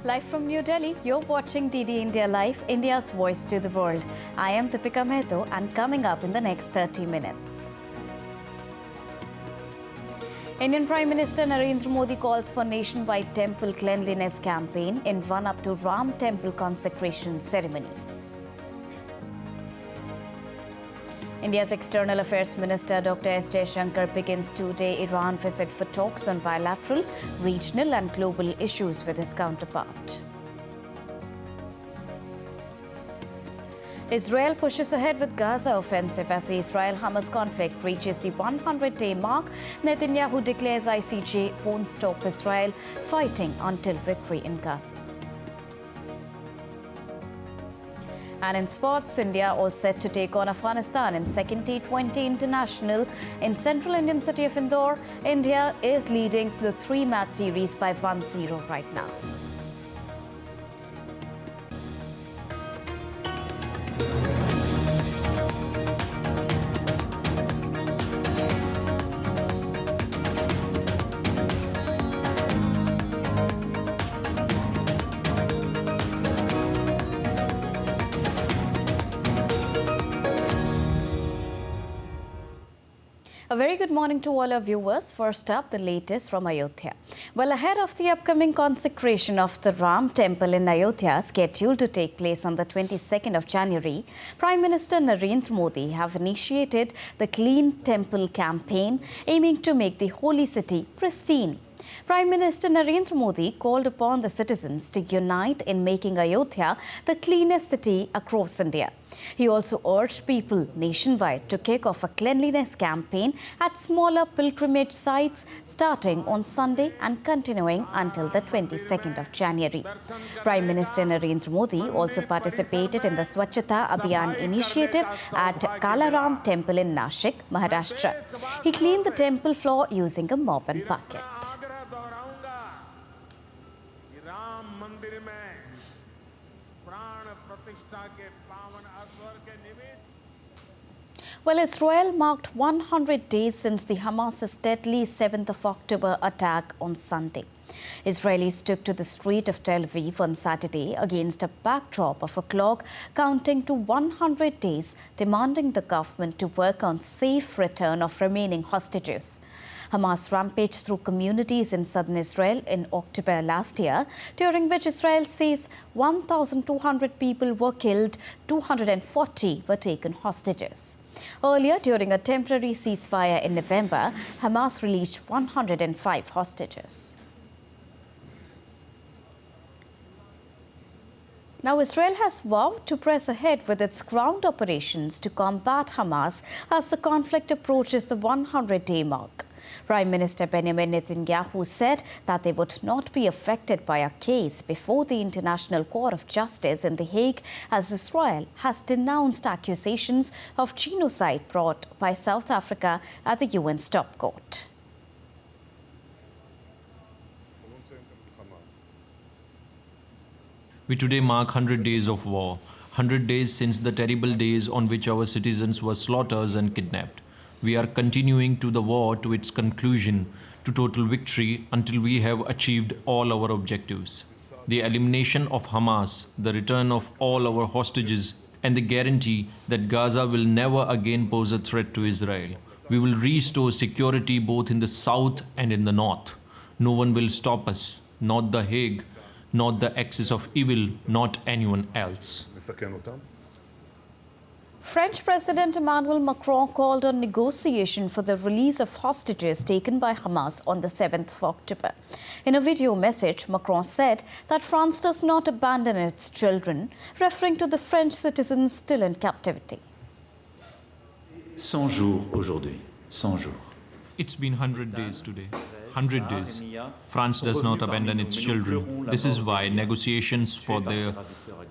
Live from New Delhi, you're watching DD India Live, India's voice to the world. I am Deepika Mehto, and coming up in the next 30 minutes. Indian Prime Minister Narendra Modi calls for nationwide temple cleanliness campaign in run-up to Ram Temple consecration ceremony. India's External Affairs Minister Dr. S. Jaishankar begins two-day Iran visit for talks on bilateral, regional and global issues with his counterpart. Israel pushes ahead with Gaza offensive as the Israel-Hamas conflict reaches the 100-day mark. Netanyahu declares ICJ won't stop Israel fighting until victory in Gaza. And in sports, India all set to take on Afghanistan in second T20 International in central Indian city of Indore. India is leading the three-match series by 1-0 right now. A very good morning to all our viewers. First up, the latest from Ayodhya. Well, ahead of the upcoming consecration of the Ram Temple in Ayodhya, scheduled to take place on the 22nd of January, Prime Minister Narendra Modi have initiated the Clean Temple campaign, aiming to make the holy city pristine. Prime Minister Narendra Modi called upon the citizens to unite in making Ayodhya the cleanest city across India. He also urged people nationwide to kick off a cleanliness campaign at smaller pilgrimage sites starting on Sunday and continuing until the 22nd of January. Prime Minister Narendra Modi also participated in the Swachhata Abhiyan initiative at Kalaram Temple in Nashik, Maharashtra. He cleaned the temple floor using a mop and bucket. Well, Israel marked 100 days since the Hamas's deadly 7th of October attack on Sunday. Israelis took to the street of Tel Aviv on Saturday against a backdrop of a clock counting to 100 days, demanding the government to work on safe return of remaining hostages. Hamas rampaged through communities in southern Israel in October last year, during which Israel says 1,200 people were killed, 240 were taken hostages. Earlier, during a temporary ceasefire in November, Hamas released 105 hostages. Now, Israel has vowed to press ahead with its ground operations to combat Hamas as the conflict approaches the 100-day mark. Prime Minister Benjamin Netanyahu said that they would not be affected by a case before the International Court of Justice in The Hague, as Israel has denounced accusations of genocide brought by South Africa at the UN's top court. We today mark 100 days of war, 100 days since the terrible days on which our citizens were slaughtered and kidnapped. We are continuing to the war to its conclusion, to total victory, until we have achieved all our objectives. The elimination of Hamas, the return of all our hostages, and the guarantee that Gaza will never again pose a threat to Israel. We will restore security both in the south and in the north. No one will stop us, not The Hague, not the axis of evil, not anyone else. French President Emmanuel Macron called on negotiation for the release of hostages taken by Hamas on the 7th of October. In a video message, Macron said that France does not abandon its children, referring to the French citizens still in captivity. 100 jours aujourd'hui, 100 jours. It's been 100 days today. 100 days. France does not abandon its children. This is why negotiations for their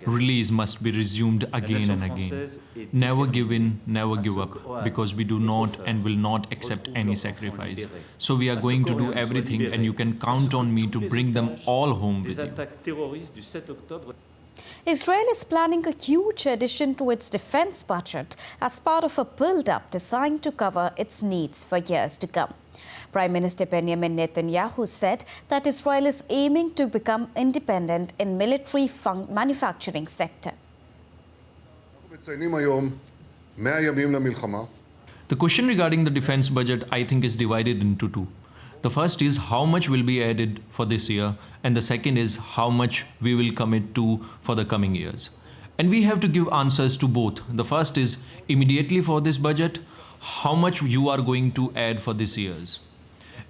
release must be resumed again and again. Never give in, never give up, because we do not and will not accept any sacrifice. So we are going to do everything, and you can count on me to bring them all home with you. Israel is planning a huge addition to its defense budget as part of a build-up designed to cover its needs for years to come. Prime Minister Benjamin Netanyahu said that Israel is aiming to become independent in military manufacturing sector. The question regarding the defense budget, I think, is divided into two. The first is how much will be added for this year, and the second is how much we will commit to for the coming years. And we have to give answers to both. The first is immediately for this budget, how much you are going to add for this year's.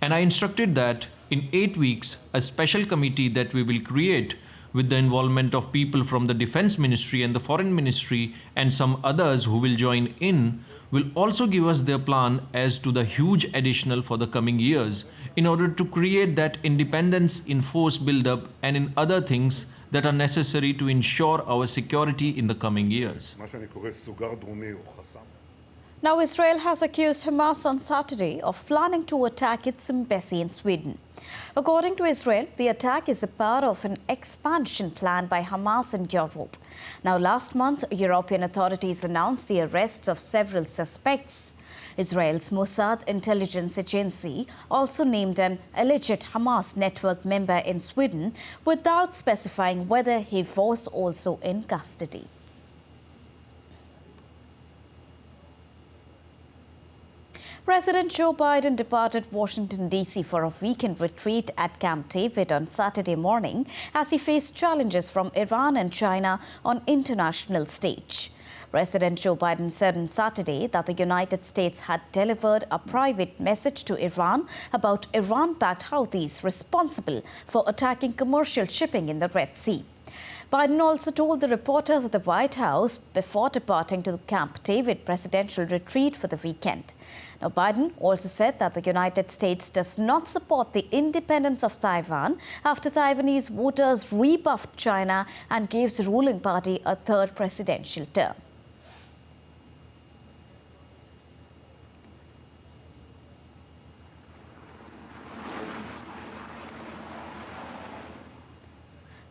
And I instructed that in 8 weeks, a special committee that we will create with the involvement of people from the Defense Ministry and the Foreign Ministry and some others who will join in, will also give us their plan as to the huge additional for the coming years in order to create that independence in force build-up and in other things that are necessary to ensure our security in the coming years. Now, Israel has accused Hamas on Saturday of planning to attack its embassy in Sweden. According to Israel, the attack is a part of an expansion plan by Hamas in Europe. Now, last month, European authorities announced the arrests of several suspects. Israel's Mossad intelligence agency also named an alleged Hamas network member in Sweden without specifying whether he was also in custody. President Joe Biden departed Washington, D.C. for a weekend retreat at Camp David on Saturday morning as he faced challenges from Iran and China on international stage. President Joe Biden said on Saturday that the United States had delivered a private message to Iran about Iran-backed Houthis responsible for attacking commercial shipping in the Red Sea. Biden also told the reporters at the White House before departing to the Camp David presidential retreat for the weekend. Now, Biden also said that the United States does not support the independence of Taiwan after Taiwanese voters rebuffed China and gave the ruling party a third presidential term.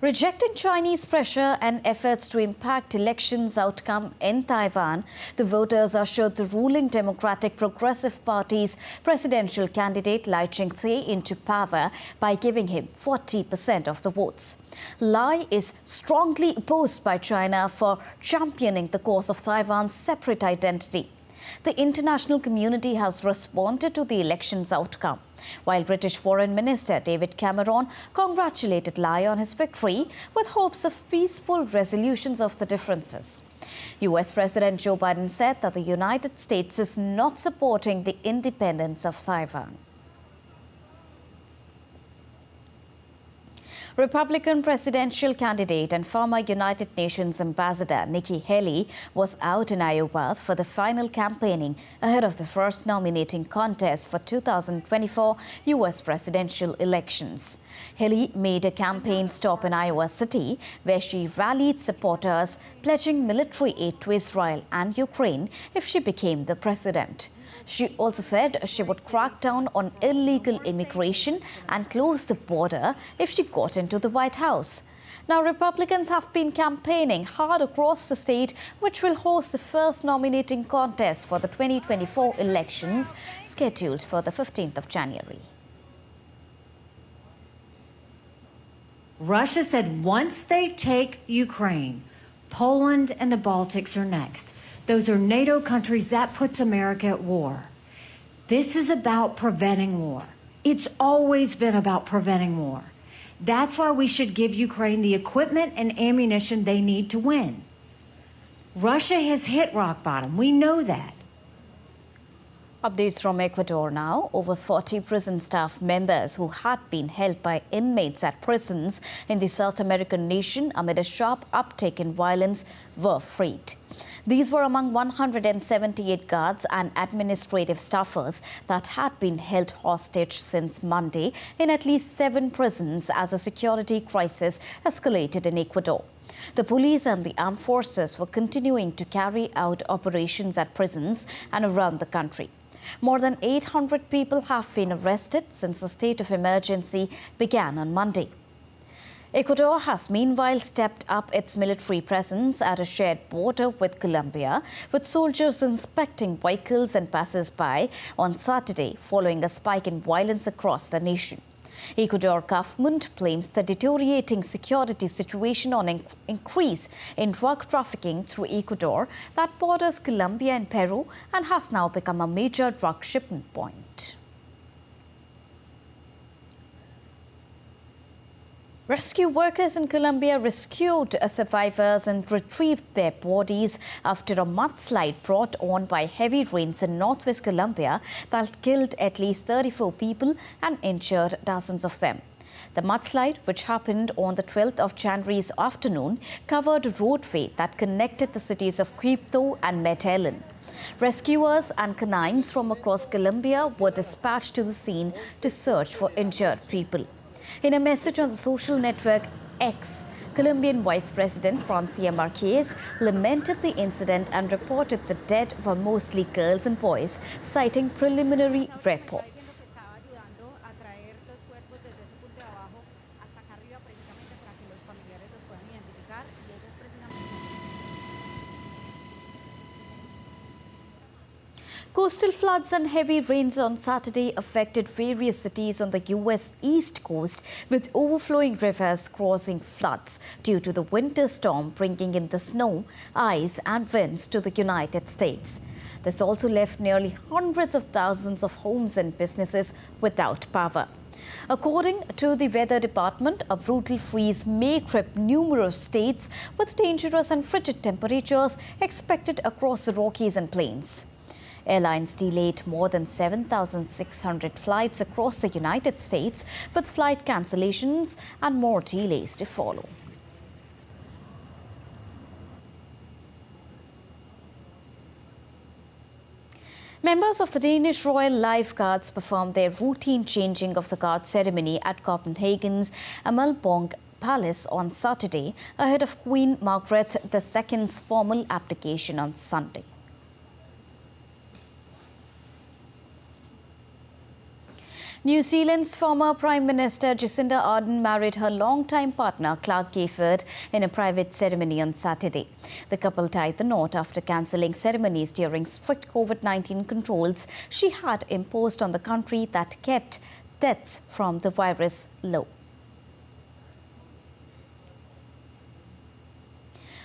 Rejecting Chinese pressure and efforts to impact elections outcome in Taiwan, the voters ushered the ruling Democratic Progressive Party's presidential candidate Lai Ching-te into power by giving him 40% of the votes. Lai is strongly opposed by China for championing the cause of Taiwan's separate identity. The international community has responded to the election's outcome, while British Foreign Minister David Cameron congratulated Lai on his victory with hopes of peaceful resolutions of the differences. US President Joe Biden said that the United States is not supporting the independence of Taiwan. Republican presidential candidate and former United Nations ambassador Nikki Haley was out in Iowa for the final campaigning ahead of the first nominating contest for 2024 U.S. presidential elections. Haley made a campaign stop in Iowa City where she rallied supporters, pledging military aid to Israel and Ukraine if she became the president. She also said she would crack down on illegal immigration and close the border if she got into the White House. Now, Republicans have been campaigning hard across the state, which will host the first nominating contest for the 2024 elections, scheduled for the 15th of January. Russia said once they take Ukraine, Poland and the Baltics are next. Those are NATO countries. That puts America at war. This is about preventing war. It's always been about preventing war. That's why we should give Ukraine the equipment and ammunition they need to win. Russia has hit rock bottom. We know that. Updates from Ecuador now. Over 40 prison staff members who had been held by inmates at prisons in the South American nation amid a sharp uptick in violence were freed. These were among 178 guards and administrative staffers that had been held hostage since Monday in at least 7 prisons as a security crisis escalated in Ecuador. The police and the armed forces were continuing to carry out operations at prisons and around the country. More than 800 people have been arrested since the state of emergency began on Monday. Ecuador has meanwhile stepped up its military presence at a shared border with Colombia, with soldiers inspecting vehicles and passers-by on Saturday following a spike in violence across the nation. Ecuador government blames the deteriorating security situation on an increase in drug trafficking through Ecuador that borders Colombia and Peru and has now become a major drug shipment point. Rescue workers in Colombia rescued survivors and retrieved their bodies after a mudslide brought on by heavy rains in northwest Colombia that killed at least 34 people and injured dozens of them. The mudslide, which happened on the 12th of January's afternoon, covered a roadway that connected the cities of Quito and Medellin. Rescuers and canines from across Colombia were dispatched to the scene to search for injured people. In a message on the social network X, Colombian Vice President Francia Marquez lamented the incident and reported the dead were mostly girls and boys, citing preliminary reports. Coastal floods and heavy rains on Saturday affected various cities on the U.S. East Coast, with overflowing rivers causing floods due to the winter storm bringing in the snow, ice and winds to the United States. This also left nearly hundreds of thousands of homes and businesses without power. According to the Weather Department, a brutal freeze may grip numerous states, with dangerous and frigid temperatures expected across the Rockies and Plains. Airlines delayed more than 7,600 flights across the United States, with flight cancellations and more delays to follow. Members of the Danish Royal Lifeguards performed their routine changing of the guard ceremony at Copenhagen's Amalbong Palace on Saturday, ahead of Queen Margaret II's formal abdication on Sunday. New Zealand's former Prime Minister Jacinda Ardern married her longtime partner Clark Gayford in a private ceremony on Saturday. The couple tied the knot after cancelling ceremonies during strict COVID-19 controls she had imposed on the country that kept deaths from the virus low.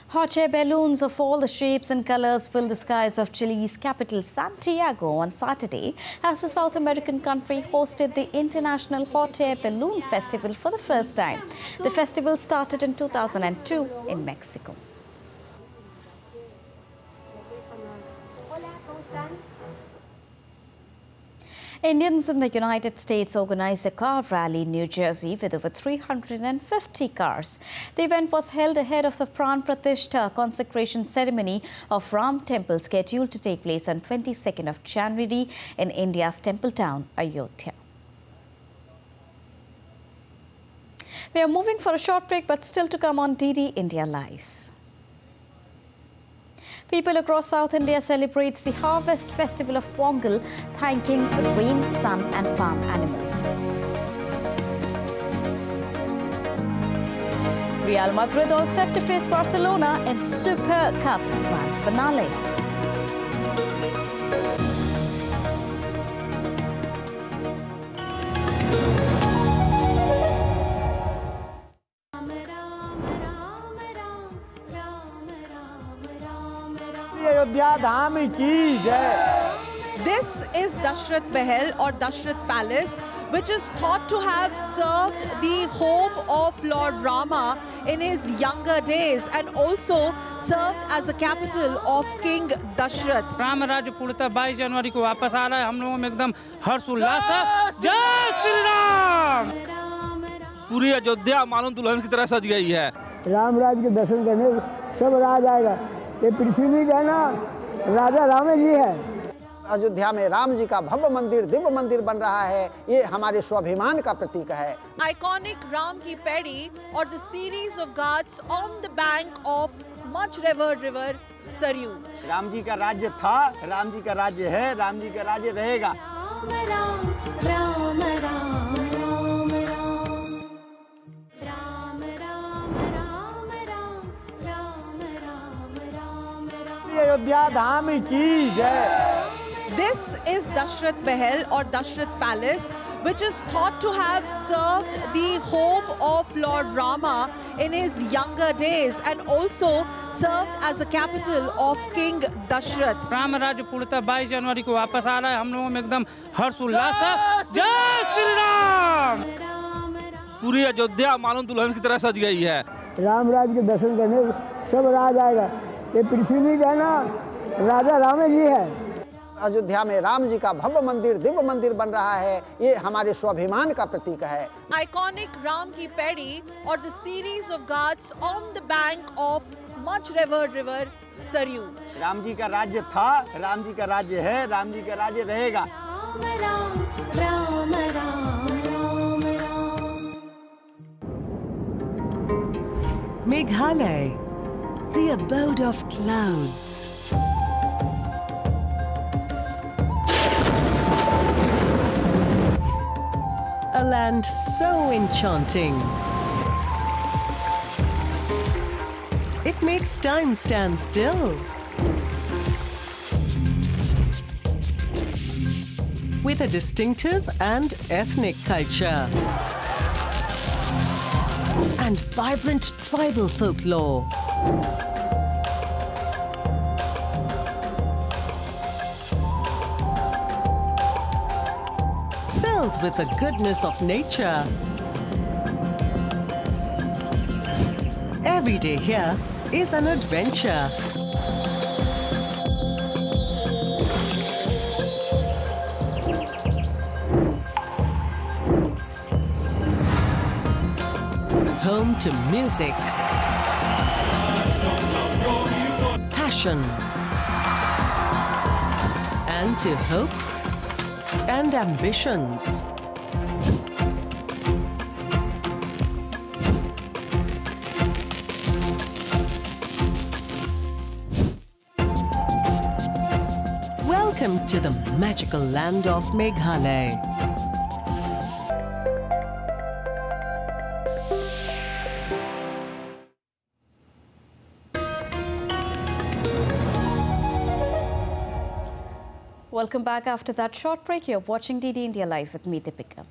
Hot air balloons of all the shapes and colors filled the skies of Chile's capital, Santiago, on Saturday as the South American country hosted the International Hot Air Balloon Festival for the first time. The festival started in 2002 in Mexico. Indians in the United States organized a car rally in New Jersey with over 350 cars. The event was held ahead of the Pran Pratishta consecration ceremony of Ram Temple, scheduled to take place on 22nd of January in India's temple town, Ayodhya. We are moving for a short break, but still to come on DD India Live. People across South India celebrates the harvest festival of Pongal, thanking rain, sun and farm animals. Real Madrid all set to face Barcelona in Super Cup Grand Finale. This is Dashrath Mahal or Dashrath Palace, which is thought to have served the home of Lord Rama in his younger days and also served as a capital of King Dashrath. Ram राज्य पूर्णतः 22 जनवरी को वापस आ रहा है। हम लोगों में एकदम हर्ष उल्लास है। जय श्री राम। पूरी अयोध्या मालूम दुल्हन की तरह सज गई है। राम राज्य के दर्शन करने सब राज आएगा। ये पृथ्वी का ना राजा राम जी है। अयोध्या में राम जी का भव्य मंदिर, दिव्य मंदिर बन रहा है। ये हमारे स्वाभिमान का प्रतीक है। Iconic Ram Ki Pedi or the series of ghats on the bank of much revered river Saryu. Ram ji का राज्य था, राम जी का राज्य है, राम जी का राज्य रहेगा। राम राम राम राम राम राम राम राम अयोध्या धाम की जय। This is Dashrath Mahal or Dashrath Palace, which is thought to have served the home of Lord Rama in his younger days and also served as a capital of King Dashrath. Ram राज्य पूर्णतः 22 जनवरी को वापस आ रहा है। हम लोगों में एकदम हर्ष उल्लास है। जय श्री राम। पूरी अयोध्या मालूम दुल्हन की तरह सज गई है। राम राज्य के दर्शन करने सब राज आएगा। ये पृथ्वी का ना राजा राम जी है। अयोध्या में राम जी का भव्य मंदिर, दिव्य मंदिर बन रहा है। ये हमारे स्वाभिमान का प्रतीक है। Iconic Ram Ki Pedi or the series of ghats on the bank of much revered river Saryu. Ram ji का राज्य था, राम जी का राज्य है, राम जी का राज्य रहेगा। Meghalaya, the abode of clouds. A land so enchanting. It makes time stand still. With a distinctive and ethnic culture. And vibrant tribal folklore. Filled with the goodness of nature. Every day here is an adventure. Home to music, passion, and to hopes and ambitions. Welcome to the magical land of Meghalaya. Welcome back after that short break. You're watching DD India Live with me, Deepika.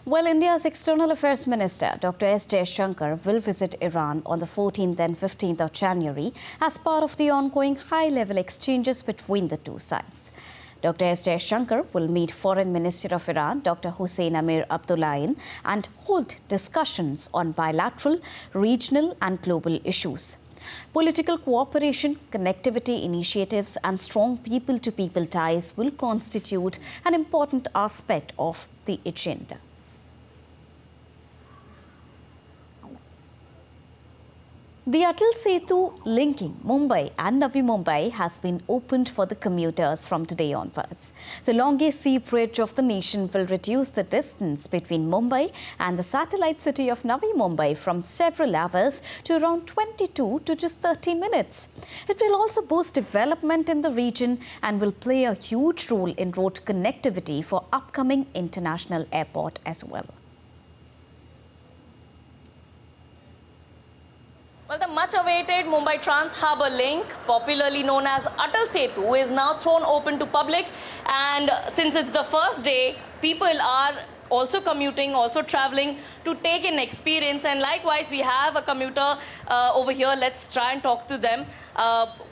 Well, India's External Affairs Minister, Dr. S. Jaishankar, will visit Iran on the 14th and 15th of January as part of the ongoing high-level exchanges between the two sides. Dr. S. Jaishankar will meet Foreign Minister of Iran, Dr. Hossein Amir Abdullahian, and hold discussions on bilateral, regional and global issues. Political cooperation, connectivity initiatives and strong people-to-people ties will constitute an important aspect of the agenda. The Atal Setu linking Mumbai and Navi Mumbai has been opened for the commuters from today onwards. The longest sea bridge of the nation will reduce the distance between Mumbai and the satellite city of Navi Mumbai from several hours to around 22 to just 30 minutes. It will also boost development in the region and will play a huge role in road connectivity for upcoming international airport as well. Well, the much-awaited Mumbai Trans-Harbour link, popularly known as Atal Setu, is now thrown open to public. And since it's the first day, people are also commuting, also traveling to take an experience. And likewise, we have a commuter over here. Let's try and talk to them.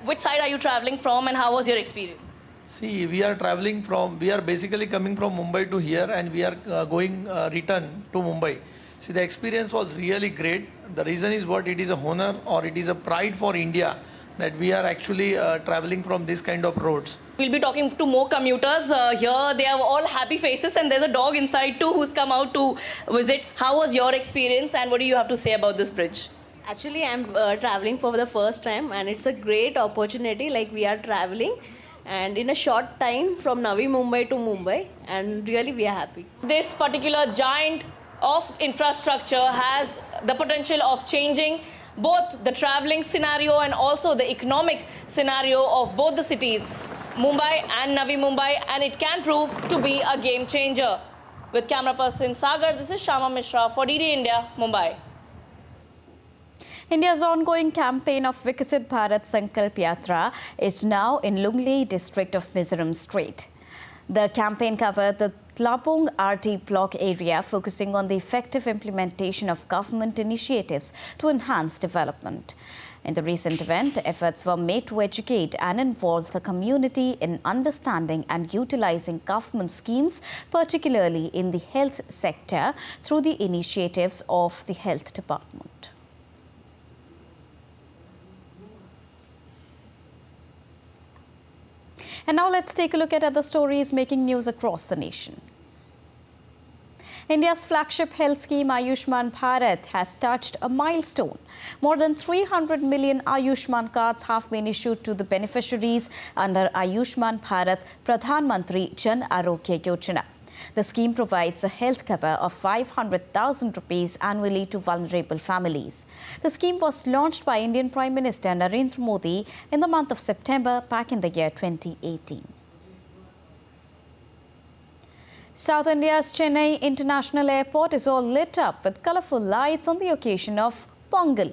Which side are you traveling from and how was your experience? See, we are basically coming from Mumbai to here and we are going return to Mumbai. See, the experience was really great. The reason is what it is a honor or it is a pride for India that we are actually traveling from this kind of roads. We'll be talking to more commuters here. They have all happy faces and there's a dog inside too who's come out to visit. How was your experience and what do you have to say about this bridge? Actually, I'm traveling for the first time and it's a great opportunity. Like we are traveling and in a short time from Navi Mumbai to Mumbai and really we are happy. This particular giant of infrastructure has the potential of changing both the traveling scenario and also the economic scenario of both the cities, Mumbai and Navi Mumbai, and it can prove to be a game changer. With camera person Sagar, this is Shama Mishra for DD India, Mumbai. India's ongoing campaign of Viksit Bharat Sankalp Yatra is now in Lungli district of Mizoram State. The campaign covered the Tlapong RT block area, focusing on the effective implementation of government initiatives to enhance development. In the recent event, efforts were made to educate and involve the community in understanding and utilizing government schemes, particularly in the health sector, through the initiatives of the health department. And now let's take a look at other stories making news across the nation. India's flagship health scheme Ayushman Bharat has touched a milestone. More than 300 million Ayushman cards have been issued to the beneficiaries under Ayushman Bharat Pradhan Mantri Jan Arogya Yojana. The scheme provides a health cover of 500,000 rupees annually to vulnerable families. The scheme was launched by Indian Prime Minister Narendra Modi in the month of September back in the year 2018. South India's Chennai International Airport is all lit up with colourful lights on the occasion of Pongal.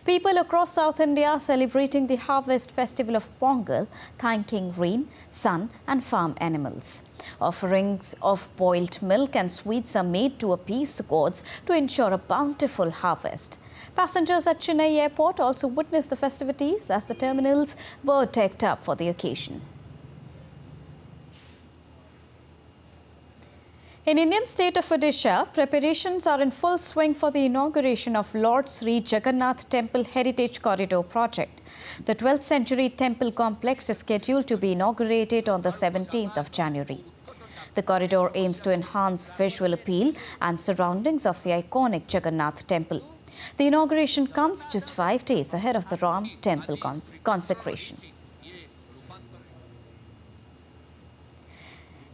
People across South India are celebrating the harvest festival of Pongal, thanking rain, sun and farm animals. Offerings of boiled milk and sweets are made to appease the gods to ensure a bountiful harvest. Passengers at Chennai Airport also witnessed the festivities as the terminals were decked up for the occasion. In Indian state of Odisha, preparations are in full swing for the inauguration of Lord Sri Jagannath Temple Heritage Corridor project. The 12th century temple complex is scheduled to be inaugurated on the 17th of January. The corridor aims to enhance visual appeal and surroundings of the iconic Jagannath temple. The inauguration comes just 5 days ahead of the Ram temple consecration.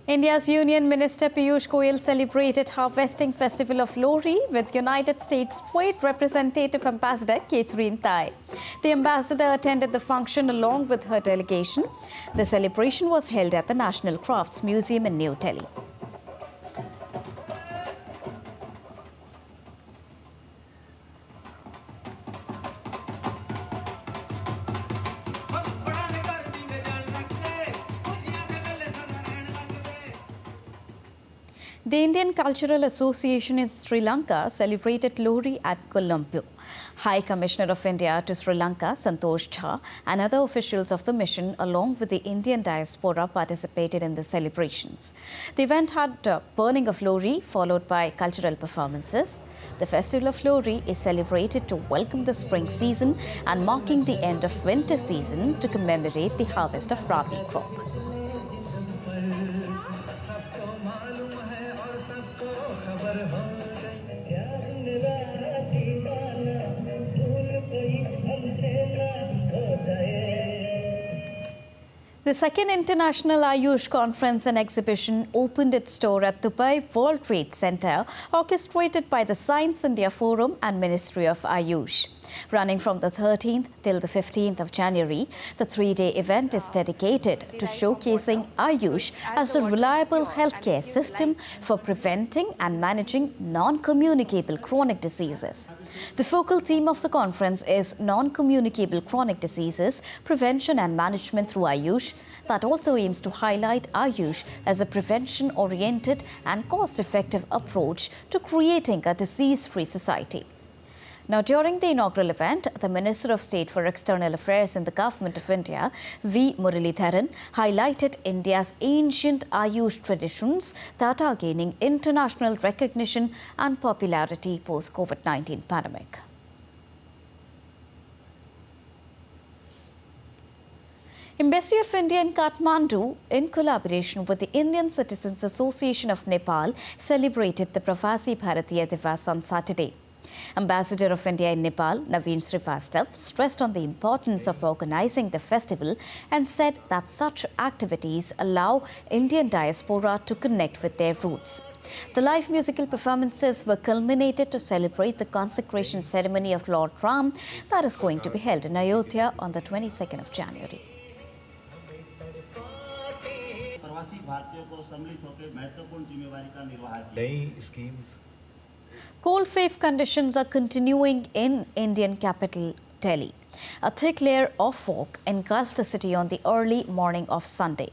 India's Union Minister Piyush Goyal celebrated Harvesting Festival of Lohri with United States Trade Representative Ambassador Catherine Tai. The ambassador attended the function along with her delegation. The celebration was held at the National Crafts Museum in New Delhi. The Indian Cultural Association in Sri Lanka celebrated Lohri at Colombo. High Commissioner of India to Sri Lanka, Santosh Jha, and other officials of the mission, along with the Indian diaspora, participated in the celebrations. The event had burning of Lohri, followed by cultural performances. The Festival of Lohri is celebrated to welcome the spring season and marking the end of winter season to commemorate the harvest of Rabi crop. The second International Ayush Conference and Exhibition opened its door at Dubai World Trade Center, orchestrated by the Science India Forum and Ministry of Ayush. Running from the 13th till the 15th of January, the 3-day event is dedicated to showcasing Ayush as a reliable healthcare system for preventing and managing non-communicable chronic diseases. The focal theme of the conference is non-communicable chronic diseases, prevention and management through Ayush, that also aims to highlight Ayush as a prevention-oriented and cost-effective approach to creating a disease-free society. Now, during the inaugural event, the Minister of State for External Affairs in the Government of India, V. Muralidharan, highlighted India's ancient Ayush traditions that are gaining international recognition and popularity post-COVID-19 pandemic. Embassy of India in Kathmandu, in collaboration with the Indian Citizens Association of Nepal, celebrated the Prasar Bharati Divas on Saturday. Ambassador of India in Nepal, Naveen Srivastav, stressed on the importance of organizing the festival and said that such activities allow Indian diaspora to connect with their roots. The live musical performances were culminated to celebrate the consecration ceremony of Lord Ram that is going to be held in Ayodhya on the 22nd of January. प्रवासी भारतीयों को सम्मिलित होकर महत्वपूर्ण जिम्मेवारी का निर्वाह किया। नई schemes Cold wave conditions are continuing in Indian capital Delhi. A thick layer of fog engulfed the city on the early morning of Sunday.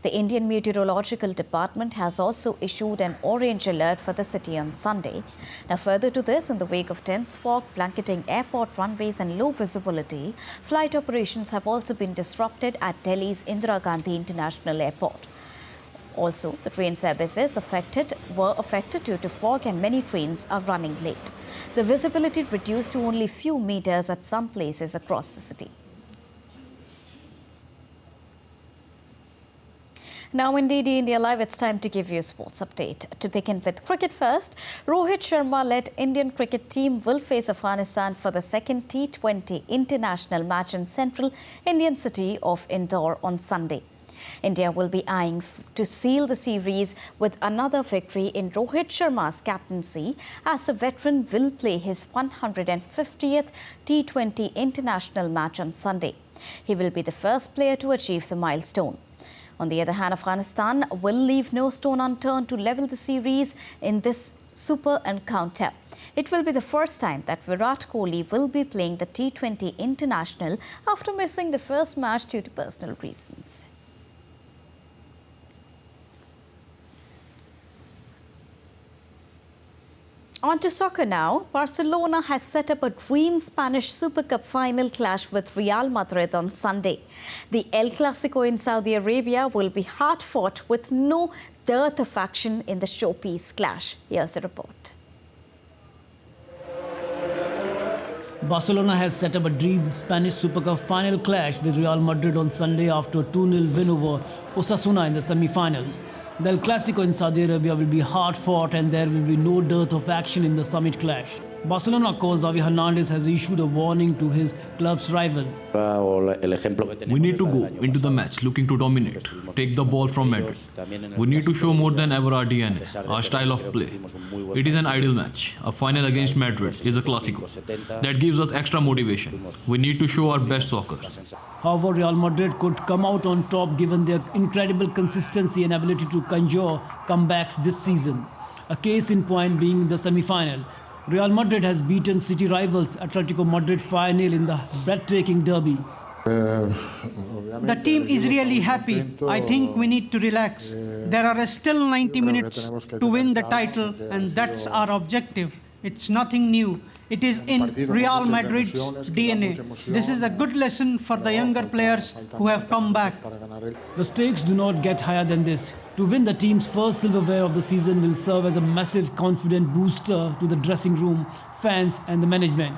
The Indian Meteorological Department has also issued an orange alert for the city on Sunday. Now, further to this, in the wake of dense fog blanketing airport runways and low visibility, flight operations have also been disrupted at Delhi's Indira Gandhi International Airport. Also, the train services were affected due to fog, and many trains are running late. The visibility reduced to only few meters at some places across the city. Now in DD India Live, it's time to give you a sports update. To begin with cricket first, Rohit Sharma-led Indian cricket team will face Afghanistan for the second T20 international match in central Indian city of Indore on Sunday. India will be eyeing to seal the series with another victory in Rohit Sharma's captaincy, as the veteran will play his 150th T20 international match on Sunday. He will be the first player to achieve the milestone. On the other hand, Afghanistan will leave no stone unturned to level the series in this super encounter. It will be the first time that Virat Kohli will be playing the T20 international after missing the first match due to personal reasons. On to soccer now. Barcelona has set up a dream Spanish Super Cup final clash with Real Madrid on Sunday. The El Clasico in Saudi Arabia will be hard-fought with no dearth of action in the showpiece clash. Here's the report. Barcelona has set up a dream Spanish Super Cup final clash with Real Madrid on Sunday after a 2-0 win over Osasuna in the semi-final. The El Clasico in Saudi Arabia will be hard-fought, and there will be no dearth of action in the summit clash. Barcelona coach Xavi Hernandez has issued a warning to his club's rival. We need to go into the match looking to dominate, take the ball from Madrid. We need to show more than ever our DNA, our style of play. It is an ideal match. A final against Madrid is a Clasico. That gives us extra motivation. We need to show our best soccer. However, Real Madrid could come out on top given their incredible consistency and ability to conjure comebacks this season. A case in point being the semi-final. Real Madrid has beaten city rivals Atletico Madrid 5-0 in the breathtaking derby. The team is really happy. I think we need to relax. There are still 90 minutes to win the title, and that's our objective. It's nothing new. It is in Real Madrid's DNA. This is a good lesson for the younger players who have come back. The stakes do not get higher than this. To win the team's first silverware of the season will serve as a massive confident booster to the dressing room, fans and the management.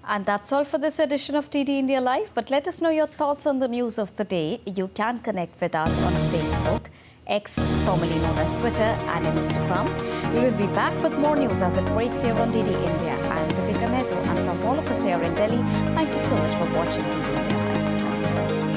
And that's all for this edition of DD India Live. But let us know your thoughts on the news of the day. You can connect with us on Facebook, X, formerly known as Twitter, and Instagram. We will be back with more news as it breaks here on DD India. I'm Deepika Mehta, and from all of us here in Delhi, thank you so much for watching DD India Live. Namaskar.